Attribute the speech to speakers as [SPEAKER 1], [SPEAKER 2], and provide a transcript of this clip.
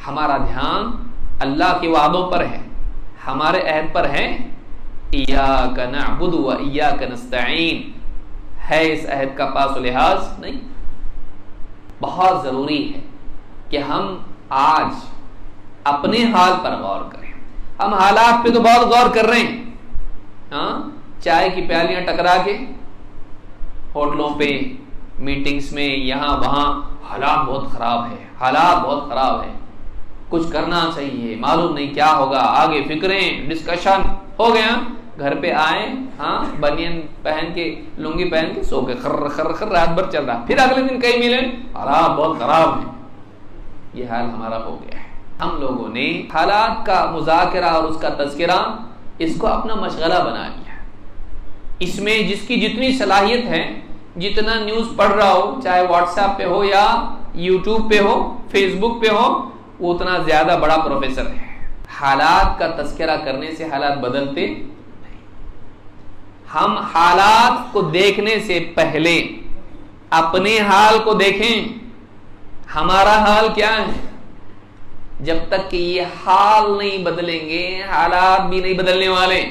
[SPEAKER 1] ہمارا دھیان اللہ کے وعدوں پر ہے، ہمارے عہد پر ہے، ایاک نعبد و ایاک نستعین، ہے اس عہد کا پاس و لحاظ نہیں۔ بہت ضروری ہے کہ ہم آج اپنے حال پر غور کریں۔ ہم حالات پہ تو بہت غور کر رہے ہیں، ہاں، چائے کی پیالیاں ٹکرا کے ہوٹلوں پہ، میٹنگز میں، یہاں وہاں، حالات بہت خراب ہے، حالات بہت خراب ہے، کچھ کرنا چاہیے، معلوم نہیں کیا ہوگا آگے، فکریں، ڈسکشن ہو گیا، گھر پہ آئے، ہاں، بنین پہن کے، لنگی پہن کے سو کے خر خر خر رات بھر چل رہا، پھر اگلے دن کہیں ملے، حالات بہت خراب ہیں۔ یہ حال ہمارا ہو گیا ہے۔ ہم لوگوں نے حالات کا مذاکرہ اور اس کا تذکرہ اس کو اپنا مشغلہ بنا لیا، اس میں جس کی جتنی صلاحیت ہے، جتنا نیوز پڑھ رہا ہو، چاہے واٹس ایپ پہ ہو یا یوٹیوب پہ ہو، فیس بک پہ ہو، وہ اتنا زیادہ بڑا پروفیسر ہے۔ حالات کا تذکرہ کرنے سے حالات بدلتے نہیں۔ ہم حالات کو دیکھنے سے پہلے اپنے حال کو دیکھیں، ہمارا حال کیا ہے۔ جب تک کہ یہ حال نہیں بدلیں گے، حالات بھی نہیں بدلنے والے۔